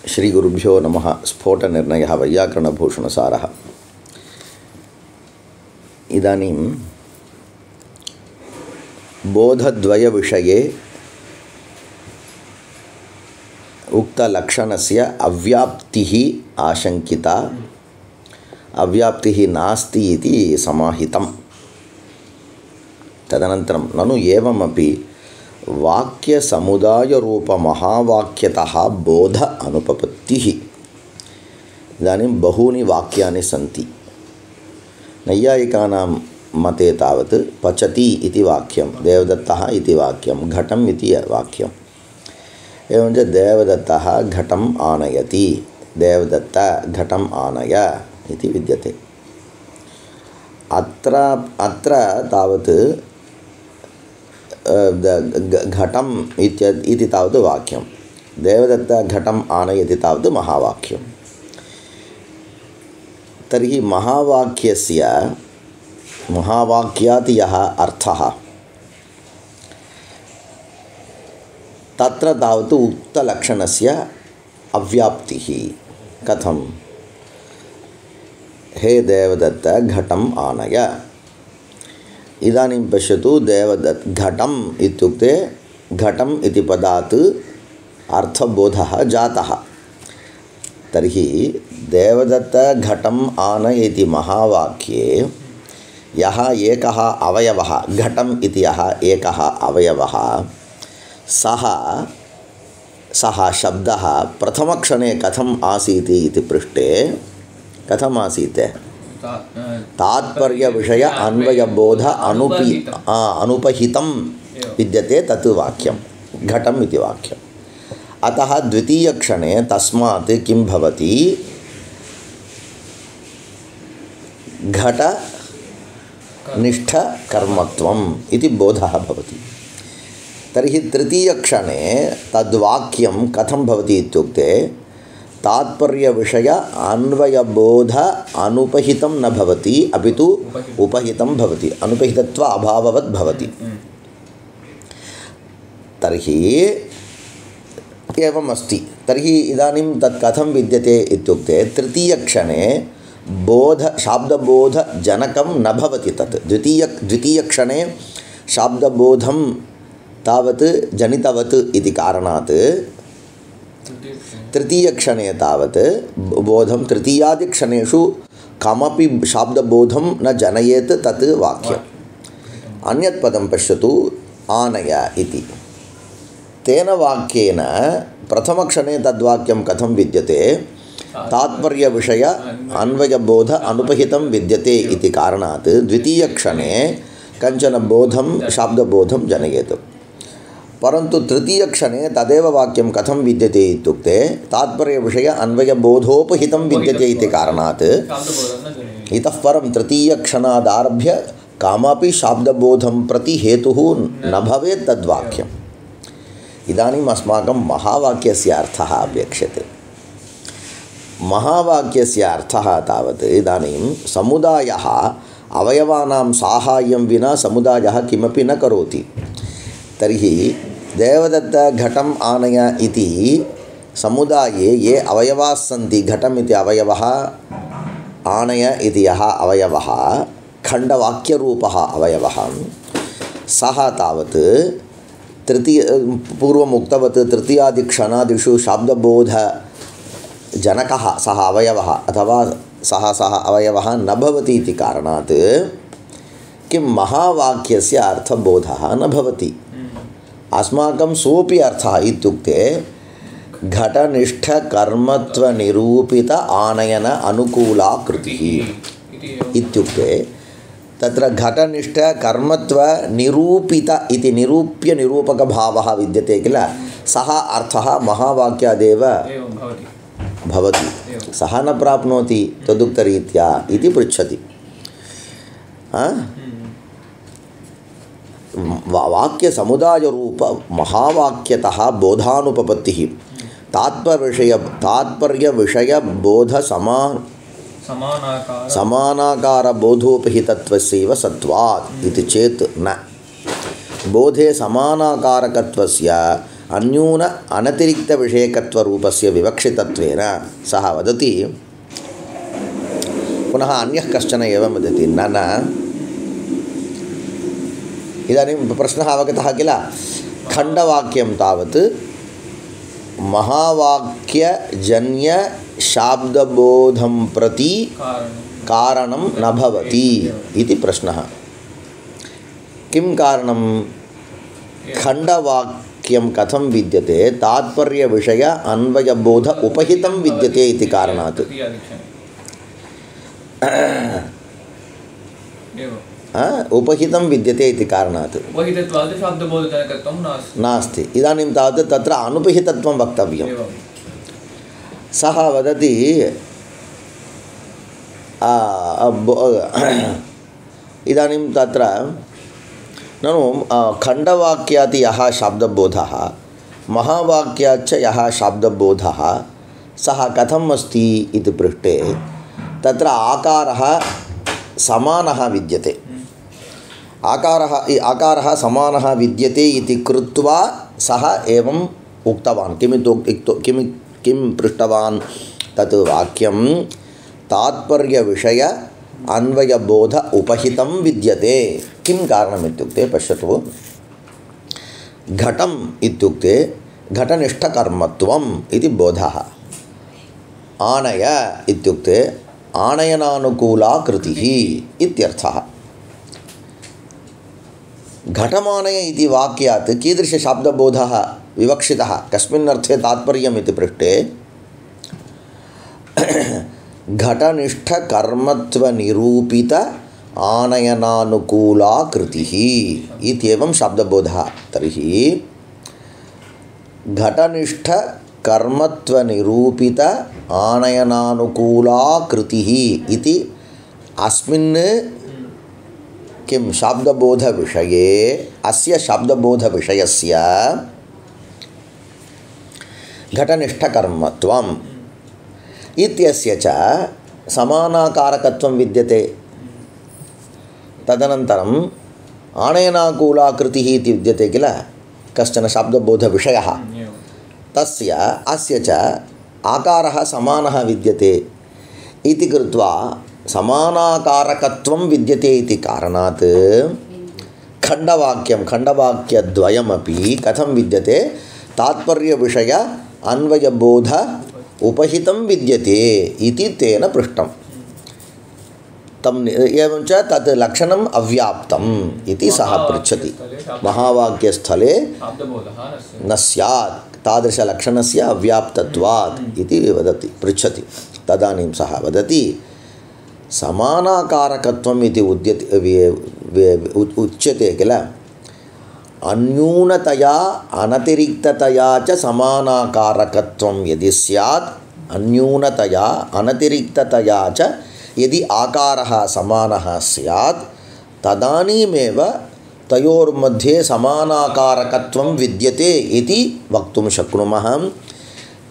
श्री गुरुभ्यो नमः। स्फोटनिर्णयः वैयाकरणभूषणसारः। इदानीं बोधद्वयविषये उक्तलक्षणस्य अव्याप्तिः आशंकिता, अव्याप्तिः नास्ति इति समाहितं। तदनन्तरं ननु एवमपि वाक्यसमुदायरूपमहावाक्यतः बोध अनुपपत्तिः। इदानीं बहूनि वाक्यानि सन्ति। नैयायिकानां मते तावत् पचति इति वाक्यं, देवदत्तः इति वाक्यं, घटम् इति वाक्यम्। एवञ्च देवदत्तः घटम् आनयति, देवदत्त घटम् आनय इति विद्यते। अत्र तावत् घटम् इति तावत् वाक्यं, देवदत्त घटम् आनयति तावत् महावाक्यं। तर्हि महावाक्यात् यः अर्थः तत्र तावत् उक्तलक्षणस्य अव्याप्तिः कथं? हे देवदत्त घटम् आनय। इदानीं पश्यतु, घटम् इत्युक्ते घटम् इति पदात् अर्थबोधः जातः। तर्हि देवदत्त घटम् आनय इति महावाक्ये यः एकः अवयवः, घटम् इति यः एकः अवयवः, सः शब्दः प्रथमक्षणे कथम् आसीत् इति पृष्टे कथम् आसीत्? तात्पर्यविषय अन्वयबोध अनुपहितं विद्यते, तत् वाक्यं घटम् इति वाक्यम्। अतः द्वितीयक्षणे तस्मात् किं भवति? घटनिष्ठकर्मत्वम् इति बोधः भवति। तर्हि तृतीयक्षणे तद्वाक्यं कथं भवति इत्युक्ते तात्पर्यविषय अन्वयबोध अनुपहितं न भवति, अपि तु उपहितं भवति, अनुपहितत्व अभाववत् भवति। तर्हि एवम् अस्ति। तर्हि इदानीं तत् कथं विद्यते इत्युक्ते तृतीयक्षणे शाब्दबोधजनकं न भवति। तत् द्वितीयक्षणे शाब्दबोधं तावत् जनितवत् इति कारणात् तृतीयक्षणे तावत् बोधं, तृतीयादिक्षणेषु कमपि शाब्दबोधं न जनयेत् तत् वाक्यम्। अन्यत् पदं पश्यतु, आनय इति। तेन वाक्येन प्रथमक्षणे तद्वाक्यं कथं विद्यते? तात्पर्यविषय अन्वयबोध अनुपहितं विद्यते इति कारणात् द्वितीयक्षणे कञ्चन बोधं, शाब्दबोधं जनयेत्। परन्तु तृतीयक्षणे तदेव वाक्यं कथं विद्यते इत्युक्ते तात्पर्यविषय अन्वयबोधोपहितं विद्यते इति कारणात् इतः परं तृतीयक्षणादारभ्य कामपि शाब्दबोधं प्रति हेतुः न भवेत् तद्वाक्यम्। इदानीम् अस्माकं महावाक्यस्य अर्थः अपेक्ष्यते। महावाक्यस्य अर्थः तावत् इदानीं समुदायः अवयवानां साहाय्यं विना समुदायः किमपि न करोति। तर्हि देवदत्त घटम् आनय इति समुदाये ये अवयवाः सन्ति, घटम् इति अवयवः, आनय इति यः अवयवः, खण्डवाक्यरूपः अवयवः, सः तावत् पूर्वम् उक्तवत् तृतीयादिक्षणादिषु शाब्दबोधजनकः सः अवयवः अथवा सः अवयवः न भवति इति कारणात् किं महावाक्यस्य अर्थबोधः न भवति। अस्माकं सोऽपि अर्थः इत्युक्ते घटनिष्ठकर्मत्वनिरूपित आनयन अनुकूला कृतिः इत्युक्ते तत्र घटनिष्ठकर्मत्वनिरूपित इति निरूप्य निरूपकभावः विद्यते किल, सः अर्थः महावाक्यादेव भवति। सः न प्राप्नोति तदुक्तरीत्या इति पृच्छति। वाक्यसमुदायरूप महावाक्यतः बोधानुपपत्तिः तात्पर्यविषयबोध समानाकारबोधोपहितत्वस्यैव सत्वात् इति चेत् न। बोधे समानाकारकत्वस्य अन्यून अनतिरिक्तविषयकत्वरूपस्य विवक्षितत्वेन सः वदति पुनः अन्यः कश्चन एवं वदति न इदानीं प्रश्नः अवगतः किल खण्डवाक्यं तावत् महावाक्यजन्यशाब्दबोधं प्रति कारणं न भवति इति प्रश्नः किं कारणं खण्डवाक्यं कथं विद्यते तात्पर्यविषय अन्वयबोध उपहितं विद्यते इति कारणात् उपहितं विद्यते इति कारणात् नास्ति इदानीं तावत् तत्र अनुपहितत्वं वक्तव्यं सः वदति इदानीं तत्र ननु खण्डवाक्यात् यः शाब्दबोधः महावाक्याच्च यः शाब्दबोधः सः कथम् अस्ति इति पृष्टे तत्र आकारः समानः विद्यते आकारः समानः विद्यते इति कृत्वा सः एवम् उक्तवान् किं पृष्टवान् तत् वाक्यं तात्पर्यविषय अन्वयबोध उपहितं विद्यते किं कारणम् इत्युक्ते पश्यतु घटम् इत्युक्ते घटनिष्ठकर्मत्वम् इति बोधः आनय इत्युक्ते आनयनानुकूला कृतिः इत्यर्थः घटमानय इति वाक्यात् कीदृशशाब्दबोधः विवक्षितः कस्मिन् अर्थे तात्पर्यम् इति पृष्टे घटनिष्ठकर्मत्वनिरूपित आनयनानुकूला कृतिः इत्येवं शाब्दबोधः तर्हि घटनिष्ठकर्मत्वनिरूपित आनयनानुकूला कृतिः इति अस्मिन् किं शाब्दबोधविषये अस्य शाब्दबोधविषयस्य घटनिष्ठकर्मत्वम् इत्यस्य च समानाकारकत्वं विद्यते तदनन्तरम् आनयनानुकूला कृतिः इति विद्यते किल कश्चन शाब्दबोधविषयः तस्य अस्य च आकारः समानः विद्यते इति कृत्वा समानाकारकत्वं विद्यते इति कारणात् खण्डवाक्यद्वयमपि कथं विद्यते तात्पर्यविषय अन्वयबोध उपहितं विद्यते इति तेन पृष्टम् एवं च तत् लक्षणम् अव्याप्तम् इति सः पृच्छति महावाक्यस्थले न स्यात् तादृशलक्षणस्य अव्याप्तत्वात् इति वदति पृच्छति तदानीं सः वदति समानाकारकत्वम् इति उच्यते किल अन्यूनतया अनतिरिक्ततया च समानाकारकत्वं यदि स्यात् अन्यूनतया अनतिरिक्ततया च यदि आकारः समानः स्यात् तदानीमेव तयोर्मध्ये समानाकारकत्वं विद्यते इति वक्तुं शक्नुमः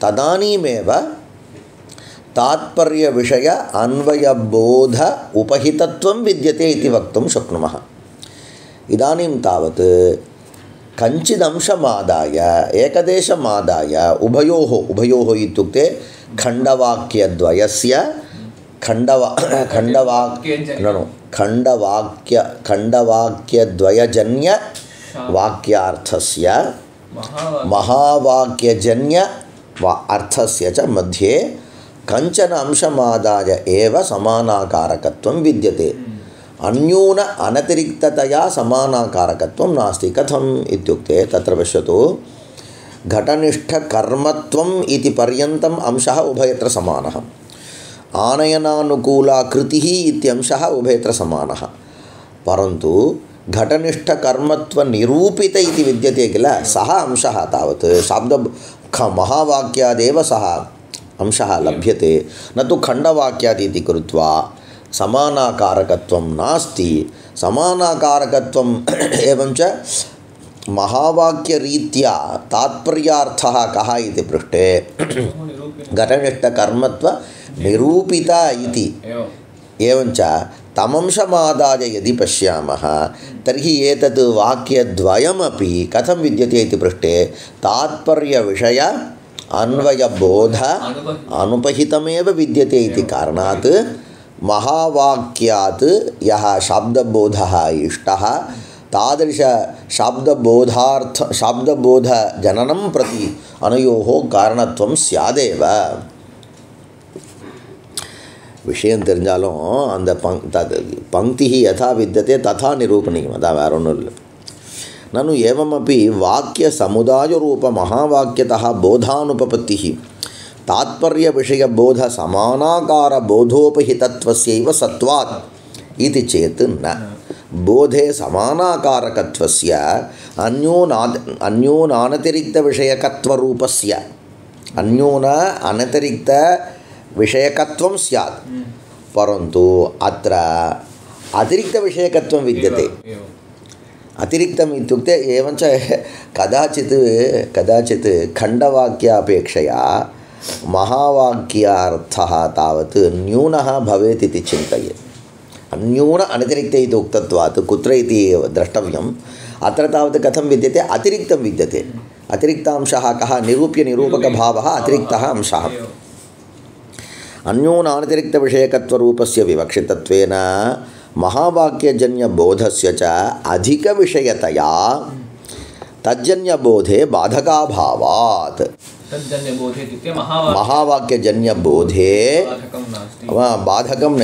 तदानीमेव तात्पर्यविषय अन्वयबोध उपहितत्वं विद्यते इति वक्तुं शक्नुमः इदानीं तावत् कञ्चिदंशमादाय एकदेशमादाय उभयोः इत्युक्ते खण्डवाक्यद्वयस्य खण्डवाक्यद्वयजन्य वाक्यार्थस्य महावाक्यजन्य अर्थस्य च मध्ये कञ्चन अंशमादाय एव समानाकारकत्वं विद्यते अन्यून अनतिरिक्ततया समानाकारकत्वं नास्ति कथम् इत्युक्ते तत्र पश्यतु घटनिष्ठकर्मत्वम् इति पर्यन्तम् अंशः उभयत्र समानः आनयनानुकूला कृतिः इत्यंशः उभयत्र समानः परन्तु घटनिष्ठकर्मत्वनिरूपित इति विद्यते किल सः अंशः तावत् महावाक्यादेव सः अंशः लभ्यते न तु खण्डवाक्यात् इति कृत्वा समानाकारकत्वं नास्ति समानाकारकत्वं एवं च महावाक्यरीत्या तात्पर्यार्थः कः इति पृष्टे घटनिष्ठकर्मत्व निरूपिता इति एवं च तमंशमादाय यदि पश्यामः तर्हि एतत् वाक्यद्वयमपि कथं विद्यते इति पृष्टे तात्पर्यविषय अन्वयबोध अनुपहितमेव विद्यते इति कारणात् महावाक्यात् यः शाब्दबोधः इष्टः तादृश शाब्दबोधजननं प्रति अनयोः कारणत्वं स्यादेव. விஷயம் தெரிஞ்சாலும் அந்த பங்கி யதா வித்தியதே ததா நிரூபணீயம். அதான் வேற ஒன்றும் இல்லை. நனு ஏவமப்பி வாக்கிய சமுதாய ரூப மகாவாக்கியதः போதானுபபத்திः தாத்பர்ய விஷய போத சமானாகார போதோபஹிதத்வஸ்யைவ சத்வாத் इति चेत् न बोधे समानाकारकत्वस्य अन्योनातिरिक्तविषयकत्वरूपस्य अनतिरिक्तविषयकत्वं स्यात्. परन्तु अत्र अतिरिक्तविषयकत्वं विद्यते. अतिरिक्तम् इत्युक्ते एवञ्च कदाचित् खण्डवाक्यापेक्षया महावाक्यार्थः तावत् न्यूनः भवेत् इति चिन्तयेत्. अन्यून अनतिरिक्त इति उक्तत्वात् कुत्र इति द्रष्टव्यम्. अत्र तावत् कथं विद्यते? अतिरिक्तं विद्यते. अतिरिक्तांशः कः? निरूप्यनिरूपकभावः अतिरिक्तः अंशः. अन्योनातिरिक्तविषयकत्वरूपस्य विवक्षितत्वेन महावाक्यजन्यबोधस्य च अधिकविषयतया तज्जन्यबोधे बाधकाभावात्. महावाक्यजन्यबोधे बाधकं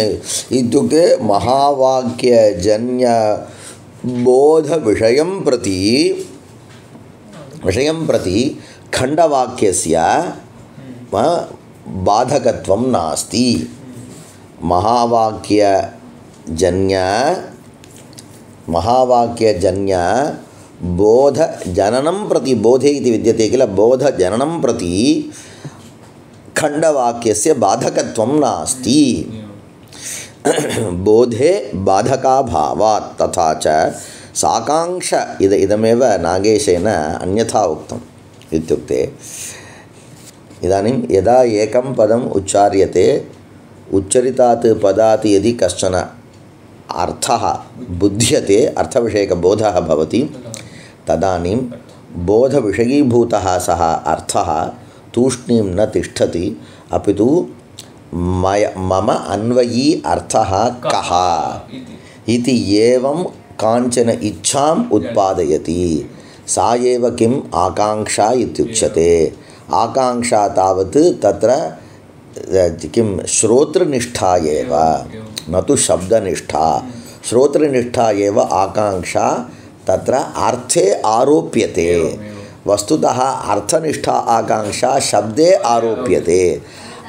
इत्युक्ते महावाक्यजन्यबोधविषयं प्रति खण्डवाक्यस्य बाधकत्वं नास्ति. महावाक्यजन्य बोधजननं प्रति बोधे इति विद्यते किल. बोधजननं प्रति खण्डवाक्यस्य बाधकत्वं नास्ति. बोधे बाधकाभावात्. तथा च साकांक्ष इदमेव नागेशेन अन्यथा उक्तम्. इत्युक्ते इदानीं यदा एकं पदम् उच्चार्यते उच्चरितात् पदात् यदि कश्चन अर्थः बुध्यते, अर्थविषयकबोधः भवति, तदानीं बोधविषयीभूतः सः अर्थः तूष्णीं न तिष्ठति, अपि तु मम अन्वयी अर्थः कः इति एवं काञ्चन इच्छाम् उत्पादयति. सा एव किम् आकाङ्क्षा इत्युच्यते. आकाङ्क्षा तावत् तत्र किं श्रोतृनिष्ठा एव, न तु शब्दनिष्ठा. श्रोतृनिष्ठा एव आकाङ्क्षा तत्र अर्थे आरोप्यते. वस्तुतः अर्थनिष्ठा आकाङ्क्षा शब्दे आरोप्यते.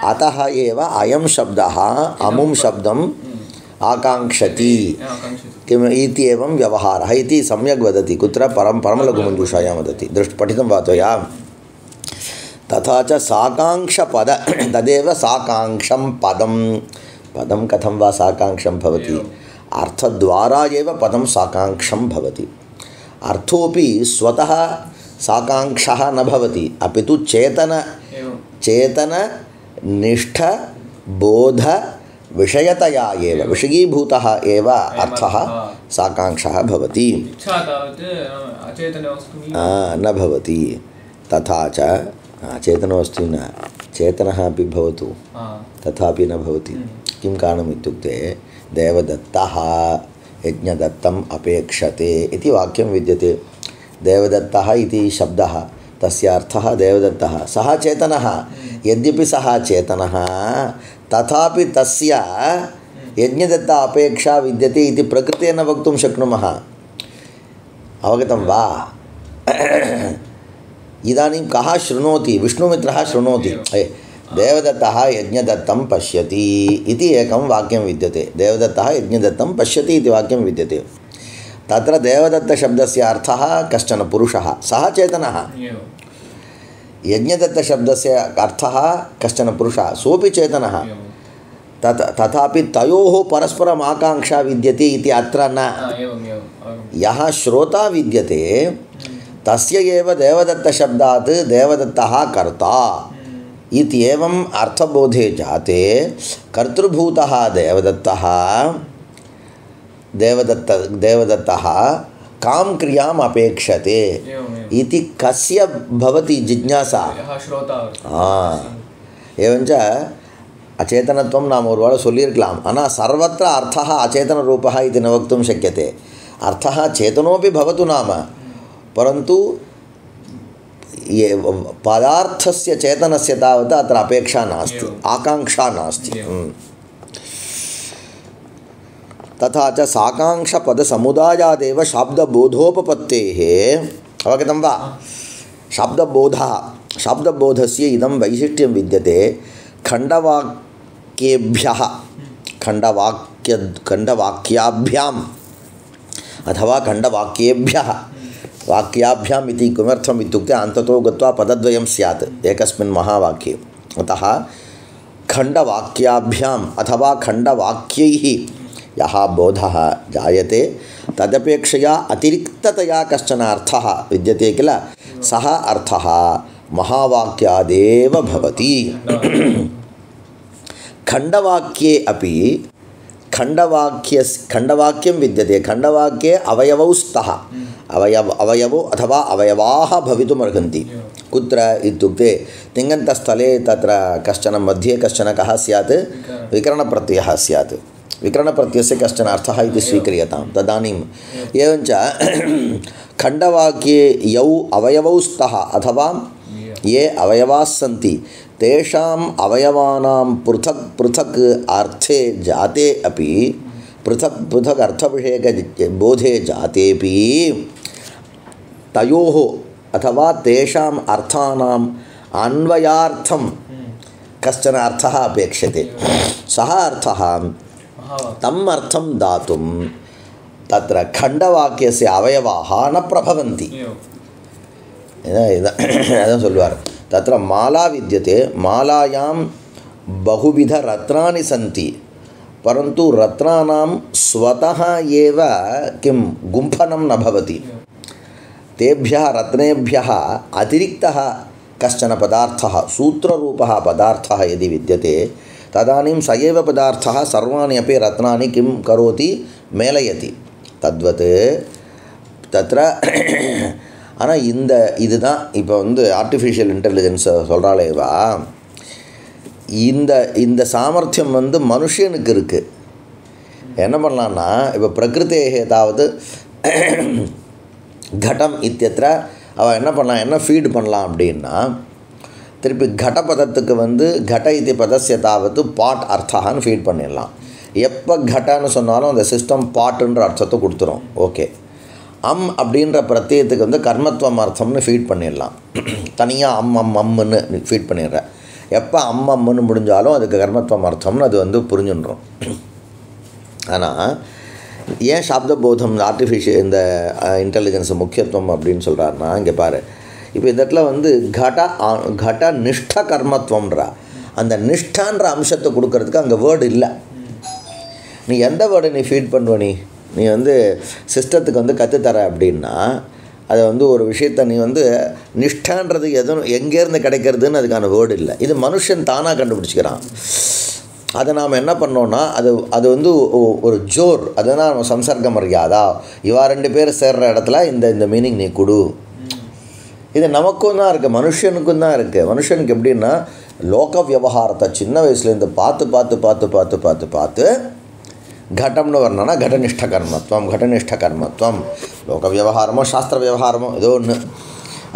अतः एव अयं शब्दः अमुं शब्दम् आकाङ्क्षति किम् इति एवं व्यवहारः इति सम्यक् वदति. कुत्र? परमलघुमञ्जूषायां वदति. पठितं वा त्वया? तथा च साकाङ्क्षपद तदेव साकाङ्क्षं पदं कथं वा साकाङ्क्षं भवति? अर्थद्वारा एव पदं साकाङ्क्षं भवति. अर्थोपि स्वतः साकाङ्क्षः न भवति, अपि तु चेतननिष्ठ बोध विषयतया एव विषयीभूतः एव अर्थः साकाङ्क्षः भवति, न भवति. तथा च चेतनवस्तु न चेतनः अपि भवतु, तथापि न भवति. किं कारणम् इत्युक्ते देवदत्तः यज्ञदत्तम् अपेक्षते इति वाक्यं विद्यते. देवदत्तः इति शब्दः, तस्य अर्थः देवदत्तः. सः चेतनः. यद्यपि सः चेतनः, तथापि तस्य यज्ञदत्त अपेक्षा विद्यते इति प्रकृतेन वक्तुं शक्नुमः. अवगतं वा? इदानीं कः शृणोति? विष्णुमित्रः शृणोति. देवदत्तः यज्ञदत्तं पश्यति इति एकं वाक्यं विद्यते. देवदत्तः यज्ञदत्तं पश्यति इति वाक्यं विद्यते. तत्र देवदत्तशब्दस्य अर्थः कश्चन पुरुषः, सः चेतनः. यज्ञदत्तशब्दस्य अर्थः कश्चन पुरुषः, सोऽपि चेतनः. तथापि तयोः परस्परम् आकाङ्क्षा विद्यते इति अत्र न. यः श्रोता विद्यते तस्य एव देवदत्तशब्दात् देवदत्तः कर्ता इत्येवम् अर्थबोधे जाते कर्तृभूतः देवदत्तः देवदत्तः कां क्रियाम् अपेक्षते इति कस्य भवति जिज्ञासा एवञ्च अचेतनत्वं नाम ஒரு வேளை சொல்லியிருக்கலாம் ஆனால் सर्वत्र अर्थः अचेतनरूपः इति न वक्तुं शक्यते अर्थः चेतनोपि भवतु नाम परन्तु पदार्थस्य चेतनस्य तावत् अत्र अपेक्षा नास्ति आकाङ्क्षा नास्ति तथा च साकाङ्क्षपदसमुदायादेव शाब्दबोधोपपत्तेः अवगतं वा शाब्दबोधस्य इदं वैशिष्ट्यं विद्यते खण्डवाक्येभ्यः खण्डवाक्याभ्याम् अथवा खण्डवाक्येभ्यः वाक्याभ्याम् इति किमर्थम् इत्युक्ते अन्ततो गत्वा पदद्वयं स्यात् एकस्मिन् महावाक्ये अतः खण्डवाक्याभ्याम् अथवा खण्डवाक्यैः यः बोधः जायते तदपेक्षया अतिरिक्ततया कश्चन अर्थः विद्यते किल सः अर्थः महावाक्यादेव भवति खण्डवाक्ये अपि खण्डवाक्यं विद्यते खण्डवाक्ये अवयवौ स्तः अवयवो अथवा अवयवाः भवितुमर्हन्ति कुत्र इत्युक्ते तिङन्तस्थले तत्र कश्चन मध्ये कश्चन कः स्यात् विकरणप्रत्ययः स्यात् विकरणप्रत्ययस्य कश्चन अर्थः इति स्वीक्रियतां तदानीम् एवञ्च खण्डवाक्ये यौ अवयवौ स्तः अथवा ये अवयवाः सन्ति तेषाम् अवयवानां पृथक् पृथक् अर्थे जाते अपि पृथक् पृथक् अर्थविषयकबोधे जातेपि तयोः अथवा तेषाम् अर्थानाम् अन्वयार्थं कश्चन अर्थः अपेक्षते सः अर्थः तम् अर्थं दातुं तत्र खण्डवाक्यस्य अवयवाः न प्रभवन्ति अदं सोल्वार् तत्र माला विद्यते मालायां बहुविधरत्नानि सन्ति परन्तु रत्नानां स्वतः एव किं गुम्फनं न भवति तेभ्यः रत्नेभ्यः अतिरिक्तः कश्चन पदार्थः सूत्ररूपः पदार्थः यदि विद्यते तदानीं स एव पदार्थः सर्वाणि अपि रत्नानि किं करोति मेलयति तद्वत् तत्र ஆனால் இதுதான் இப்போ வந்து ஆர்டிஃபிஷியல் இன்டெலிஜென்ஸை சொல்கிறாளேவா இந்த சாமர்த்தியம் வந்து மனுஷனுக்கு இருக்குது என்ன பண்ணலான்னா இப்போ பிரகிருத்தேகே தாவது கடம் இத்தியத்திர அவள் என்ன பண்ணலாம் என்ன ஃபீடு பண்ணலாம் அப்படின்னா திருப்பி கடபதத்துக்கு வந்து கட இது பதஸ்ய தாவது பாட் அர்த்தான்னு ஃபீட் பண்ணிடலாம் எப்போ கடன்னு சொன்னாலும் அந்த சிஸ்டம் பாட்டுன்ற அர்த்தத்தை கொடுத்துரும் ஓகே அம் அப்படின்ற பிரத்யத்துக்கு வந்து கர்மத்துவம் அர்த்தம்னு ஃபீட் பண்ணிடலாம் தனியாக அம்முன்னு ஃபீட் பண்ணிடுறேன் எப்போ அம்முன்னு முடிஞ்சாலும் அதுக்கு கர்மத்துவம் அர்த்தம்னு அது வந்து புரிஞ்சுன்றோம் ஆனால் ஏன் சாப்தபோதம் ஆர்டிஃபிஷியல் இந்த இன்டெலிஜென்ஸ் முக்கியத்துவம் அப்படின்னு சொல்கிறாருன்னா இங்கே பாரு இப்போ இந்த இடத்துல வந்து கட நிஷ்ட கர்மத்துவம்ன்றா அந்த நிஷ்டான்ற அம்சத்தை கொடுக்கறதுக்கு அங்கே வேர்டு இல்லை நீ எந்த வேர்டை நீ ஃபீட் பண்ணுவ நீ வந்து சிஸ்டத்துக்கு வந்து கற்றுத்தர அப்படின்னா அதை வந்து ஒரு விஷயத்தை நீ வந்து நிஷ்டான்றது எதுவும் எங்கேருந்து கிடைக்கிறதுன்னு அதுக்கான வேர்டு இல்லை இது மனுஷன் தானாக கண்டுபிடிச்சிக்கிறான் அதை நாம் என்ன பண்ணோன்னா அது வந்து ஒரு ஜோர் அதுதான் நம்ம சம்சர்க்க மரியாதா இவா ரெண்டு பேர் சேர்கிற இடத்துல இந்த மீனிங் நீ கொடு இது நமக்கும் தான் இருக்குது மனுஷனுக்கும் தான் இருக்குது மனுஷனுக்கு எப்படின்னா லோக விவகாரத்தை சின்ன வயசுலேருந்து பார்த்து घटम्नु वर्णना घटनिष्ठ कर्मत्वम लोक व्यवहारमो शास्त्र व्यवहारमो ஏதோ ஒன்று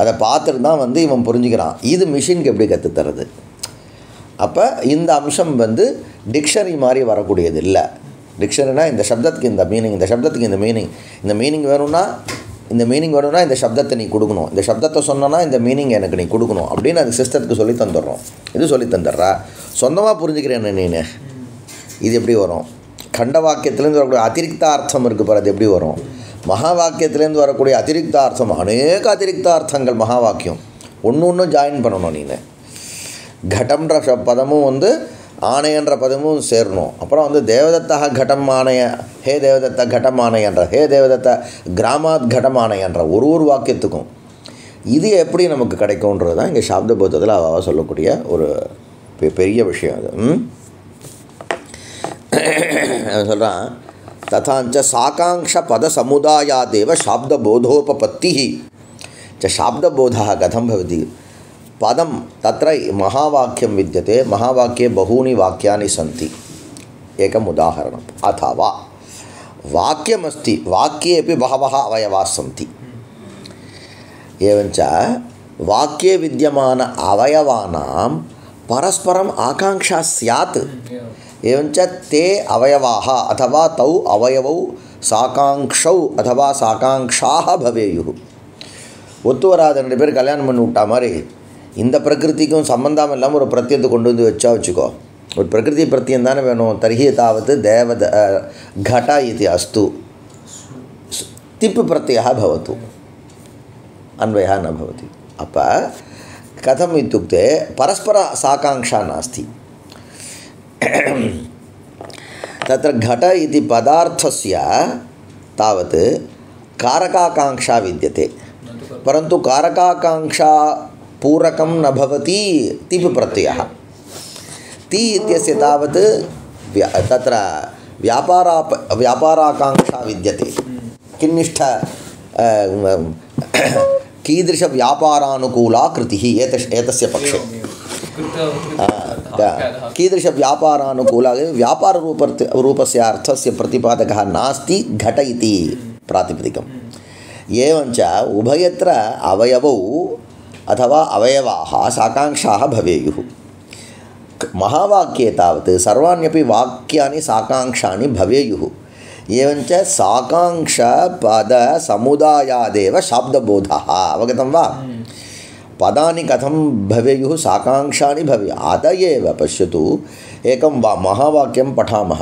அதை பார்த்துட்டு தான் வந்து இவன் புரிஞ்சுக்கிறான் இது மிஷினுக்கு எப்படி கற்றுத்தரது அப்போ இந்த அம்சம் வந்து டிக்ஷனரி மாதிரி வரக்கூடியது இல்லை டிக்ஷனரினா இந்த சப்தத்துக்கு இந்த மீனிங் இந்த சப்தத்துக்கு இந்த மீனிங் வேணும்னா இந்த சப்தத்தை நீ கொடுக்கணும் இந்த சப்தத்தை சொன்னோன்னா இந்த மீனிங் எனக்கு நீ கொடுக்கணும் அப்படின்னு அது சிஸ்டத்துக்கு சொல்லி தந்துடுறோம் இது சொல்லி தந்துடுறா சொந்தமாக புரிஞ்சுக்கிறேன்னு நீனு இது எப்படி வரும் खंड वाक्यத்திலிருந்து வரக்கூடிய அதிரிக்தார்த்தம் இருக்கு பாரு அது எப்படி வரும் மகா வாக்கியத்திலிருந்து வரக்கூடிய அதிரிக்தார்த்தம் अनेक அதிரிக்தார்த்தங்கள் மகா வாக்கியம் ஒண்ணு ஜாயின் பண்ணனும் நீங்க घटம்ன்ற பதமும் வந்து ஆணையன்ற பதமும் சேரணும் அப்புறம் வந்து தேவதத்தः घटம் ஆணைய ஹே தேவதத்த घटம் ஆணையன்ற ஹே தேவதத்த கிராமாத் घटம் ஆணையன்ற ஒரு வாக்கியத்துக்கும் இது எப்படி நமக்கு கிடைக்கும்ன்றது தான் இங்க சாப்தபோதத்துல அவ சொல்லக்கூடிய ஒரு பெரிய விஷயம் அது சொல்கிறான் तथा च साकाङ्क्षपदसमुदायादेव शाब्दबोधोपपत्तिः च शाब्दबोधः कथं भवति पदं तत्र महावाक्यं विद्यते महावाक्ये बहूनि वाक्यानि सन्ति एकम् उदाहरणम् अथवा वाक्यमस्ति वाक्येपि बहवः अवयवाः सन्ति एवञ्च वाक्ये विद्यमान अवयवानां परस्परम् आकाङ्क्षा स्यात् एवञ्च ते अवयवाः अथवा तौ अवयवौ साकाङ्क्षौ अथवा साकाङ्क्षाः भवेयुः ஒத்து வராத ரெண்டு பேர் கல்யாணம் பண்ணி விட்டா மாதிரி இந்த பிரகிருதிக்கும் சம்பந்தம் இல்லாமல் ஒரு பிரத்யத்தை கொண்டு வந்து வச்சா வச்சுக்கோ ஒரு பிரகிருதி பிரத்யம் தானே வேணும் தர்ஹி தாவத் தேவத घट इति अस्तु तिप् प्रत्ययः भवतु अन्वयः न भवति अप कथम् इत्युक्ते परस्पर साकाङ्क्षा नास्ति तत्र घट इति पदार्थस्य तावत् कारकाकाङ्क्षा विद्यते परन्तु कारकाकाङ्क्षा पूरकं न भवति तिप् प्रत्ययः ति इत्यस्य तावत् तत्र व्यापाराकाङ्क्षा विद्यते किन्निष्ठ कीदृशव्यापारानुकूला कृतिः एतस्य पक्षे कीदृशव्यापारानुकूला व्यापाररूपस्य अर्थस्य प्रतिपादकः नास्ति घट इति प्रातिपदिकम् एवञ्च उभयत्र अवयवौ अथवा अवयवाः साकाङ्क्षाः भवेयुः महावाक्ये तावत् सर्वाण्यपि वाक्यानि साकाङ्क्षानि भवेयुः एवञ्च साकाङ्क्षपदसमुदायादेव शाब्दबोधः अवगतं वा पदानि कथं भवेयुः साकाङ्क्षानि भवेयुः अत एव पश्यतु एकं महावाक्यं पठामः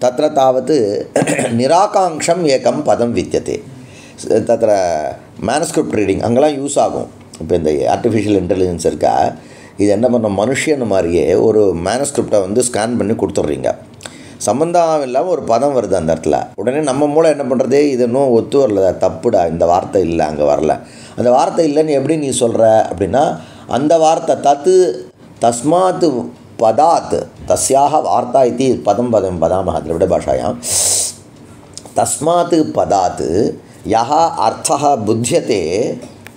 तत्र तावत् निराकाङ्क्षम् एकं पदं विद्यते तत्र மேனுஸ்கிரிப்ட் ரீடிங் அங்கெல்லாம் யூஸ் ஆகும் இப்போ இந்த ஆர்டிஃபிஷியல் இன்டெலிஜென்ஸ் இருக்கா இது என்ன பண்ண மனுஷன் மாதிரியே ஒரு மேனுஸ்கிரிப்டை வந்து ஸ்கேன் பண்ணி கொடுத்துட்றீங்க சம்பந்தம் இல்லாமல் ஒரு பதம் வருது அந்த இடத்துல உடனே நம்ம மூலம் என்ன பண்ணுறது இது இன்னும் ஒத்து வரல தப்புடா இந்த வார்த்தை இல்லை அங்கே வரல அந்த வார்த்தை இல்லைன்னு எப்படி நீ சொல்கிற அப்படின்னா அந்த வார்த்தை தத்து தஸ்மாத் பதாத் தஸ்யாக வார்த்தா இது பதம் பதாமः द्रविडभाषायां तस्मात् पदात् यः अर्थः बुध्यते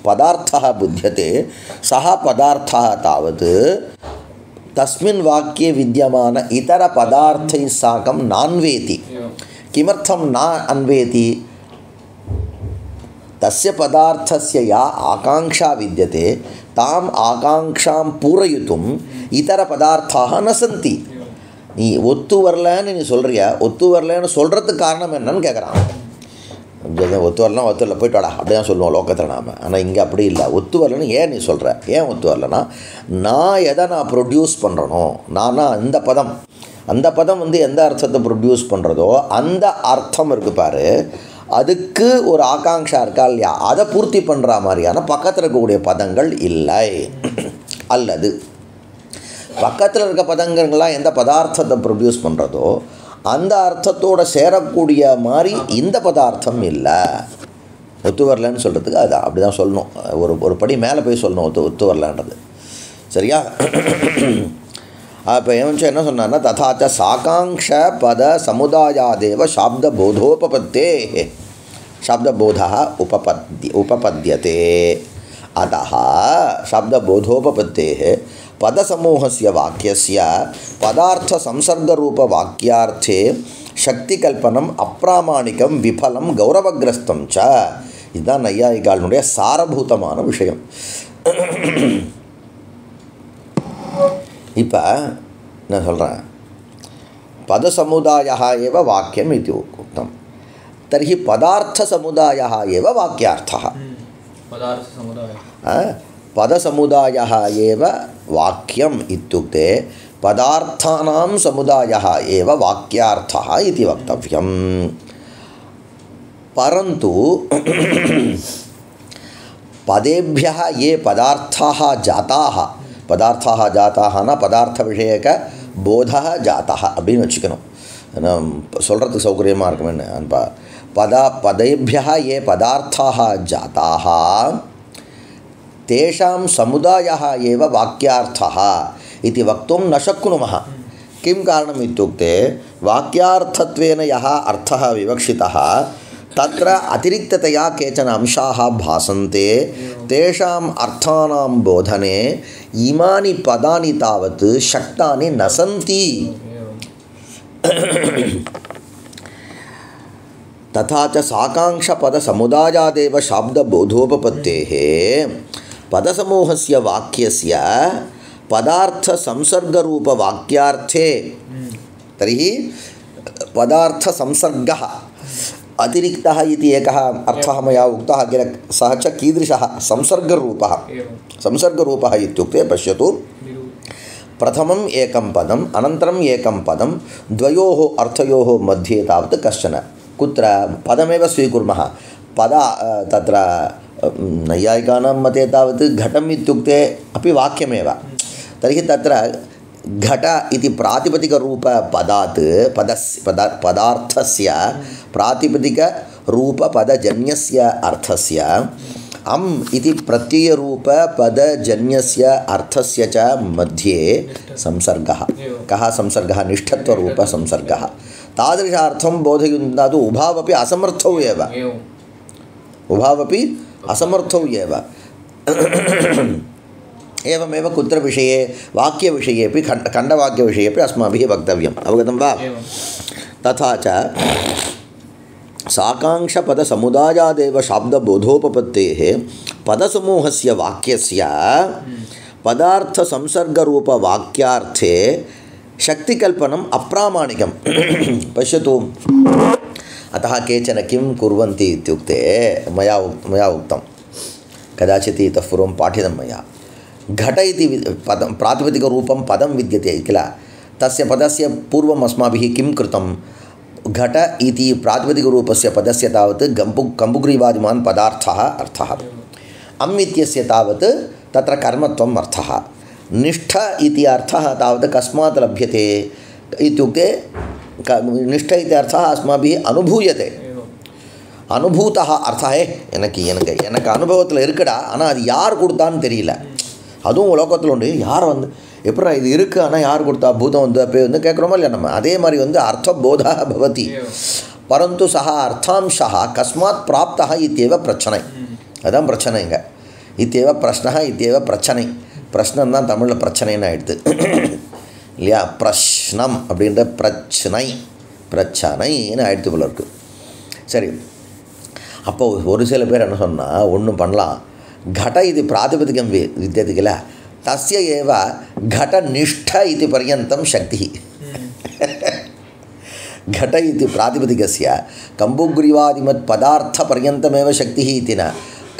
पदार्थः बुध्यते सः पदार्थः तावत् तस्मिन् वाक्ये विद्यमान इतर पदार्थैः साकं नान्वेति किमर्थं न अन्वेति तस्य पदार्थस्य या आकाङ्क्षा विद्यते ताम् आकाङ्क्षां पूरयितुम् इतर पदार्थाः न सन्ति நீ ஒத்து வரலன்னு நீ சொல்கிறியா ஒத்து வரலன்னு சொல்கிறதுக்கு காரணம் என்னன்னு கேட்குறான் ஒத்து வரலாம் ஒத்து வரல போய்ட்டு வாடா அப்படி தான் சொல்லுவோம் லோக்கத்தில் நாம் ஆனால் இங்கே அப்படி இல்லை ஒத்து வரலன்னு ஏன் நீ சொல்கிற ஏன் ஒத்து வரலன்னா நான் எதை நான் ப்ரொடியூஸ் பண்ணுறனோ நானா அந்த பதம் வந்து எந்த அர்த்தத்தை ப்ரொடியூஸ் பண்ணுறதோ அந்த அர்த்தம் இருக்குது பாரு அதுக்கு ஒரு ஆகாங்ஷா இருக்கா இல்லையா அதை பூர்த்தி பண்ணுற மாதிரியான பக்கத்தில் இருக்கக்கூடிய பதங்கள் இல்லை அல்லது பக்கத்தில் இருக்க பதங்கள்லாம் எந்த பதார்த்தத்தை ப்ரொடியூஸ் பண்ணுறதோ அந்த அர்த்தத்தோடு சேரக்கூடிய மாதிரி இந்த பதார்த்தம் இல்லை ஒத்து வரலன்னு சொல்கிறதுக்கு அது அப்படி தான் சொல்லணும் ஒரு படி மேலே போய் சொல்லணும் ஒத்து வரலன்றது சரியா அப்போ என்ன சொன்னான்னா ததாச்ச சாகாங்ஷ பத சமுதாயாதேவ சாப்தபோதோபபத்தே शाब्दबोधः उपपद्यते अतः शब्दबोधोपपत्तेः पदसमूहस्य वाक्यस्य पदार्थसंसर्गरूपवाक्यार्थे शक्तिकल्पनम् अप्रामाणिकं विफलं गौरवग्रस्तं च இதுதான் நையாயிகாளுடைய சாரபூதமான விஷயம். இப்போ நான் சொல்கிறேன் पदसमुदायः एव वाक्यम् इति उक्तं तर्हि पदार्थसमुदायः एव वाक्यार्थः. पदसमुदायः एव वाक्यम् इत्युक्ते पदार्थानां समुदायः एव वाक्यार्थः इति वक्तव्यम्. परन्तु पदेभ्यः ये पदार्थाः जाताः न पदार्थविषयक बोधः जातः அப்படின்னு வச்சுக்கணும். சொல்கிறதுக்கு சௌகரியமாக இருக்குமென்னு पदेभ्यः ये पदार्थाः जाताः तेषां समुदायः एव वाक्यार्थः इति वक्तुं न शक्नुमः. किं कारणम् इत्युक्ते वाक्यार्थत्वेन यः अर्थः विवक्षितः तत्र अतिरिक्ततया केचन अंशाः भासन्ते तेषाम् अर्थानां बोधने इमानि पदानि तावत् शक्तानि न सन्ति तथा च साकाङ्क्षपदसमुदायादेव शाब्दबोधोपपत्तेः पदसमूहस्य वाक्यस्य पदार्थसंसर्गरूपवाक्यार्थे तर्हि पदार्थसंसर्गः अतिरिक्तः इति एकः अर्थः मया उक्तः किल सः च कीदृशः संसर्गरूपः इत्युक्ते पश्यतु प्रथमम् एकं पदम् अनन्तरम् एकं पदं द्वयोः अर्थयोः मध्ये तावत् कश्चन कुत्र पदमेव स्वीकुर्मः तत्र नैयायिकानां मते तावत् घटम् इत्युक्ते अपि वाक्यमेव तर्हि तत्र घट इति प्रातिपदिकरूपपदात् पदार्थस्य प्रातिपदिकरूपपदजन्यस्य अर्थस्य अम् इति प्रत्ययरूपपदजन्यस्य अर्थस्य च मध्ये संसर्गः कः संसर्गः निष्ठत्वरूपसंसर्गः तादृशार्थं बोधयन्तु उभावपि असमर्थौ एव एवमेव कुत्र विषये वाक्यविषयेपि खण्डवाक्यविषयेपि अस्माभिः वक्तव्यम् अवगतं वा तथा च साकाङ्क्षपदसमुदायादेव शाब्दबोधोपपत्तेः पदसमूहस्य वाक्यस्य पदार्थसंसर्गरूपवाक्यार्थे शक्तिकल्पनम् अप्रामाणिकं पश्यतु अतः केचन किं कुर्वन्ति इत्युक्ते मया उक्तं कदाचित् इतः पूर्वं पाठितं मया घट इति पदं प्रातिपदिकरूपं पदं विद्यते किल तस्य पदस्य पूर्वम् अस्माभिः किं कृतं घट इति प्रातिपदिकरूपस्य पदस्य तावत् कम्बुग्रीवादिमान् पदार्थः अर्थः अम् इत्यस्य तावत् तत्र कर्मत्वम् अर्थः निष्ठ इति अर्थः तावत् कस्मात् लभ्यते इत्युक्ते निष्ठ इति अर्थः अस्माभिः अनुभूयते अनुभूतः अर्थः எனக்கு அனுபவத்தில் இருக்குடா ஆனால் அது யார் கொடுத்தான்னு தெரியல அதுவும் உலகத்தில் உண்டு யார் வந்து எப்படா இது இருக்குது ஆனால் யார் கொடுத்தா பூதம் வந்து அப்போ வந்து கேட்குறோமா இல்லையா நம்ம அதே மாதிரி வந்து அர்த்தபோதா பவதி பரந்து சஹ அர்த்தாம்சः கஸ்மாத் பிராப்தः இत्येव பிரச்சனை அதான் பிரச்சனைங்க இत्येव பிரஷ்னः இत्येव பிரச்சனை பிரஷ்னம் தான் தமிழில் பிரச்சனைன்னு ஆயிடுது இல்லையா பிரஷ்னம் அப்படின்ற பிரச்சனைன்னு ஆயிடுத்து போல இருக்குது சரி அப்போ ஒரு சில பேர் என்ன சொன்னால் ஒன்றும் பண்ணலாம் घट इति प्रातिपदिकं विद्यते किल तस्य एव घटनिष्ठ इति पर्यन्तं शक्तिः घट इति प्रातिपदिकस्य कम्बुग्रीवादिमत् पदार्थपर्यन्तमेव शक्तिः इति न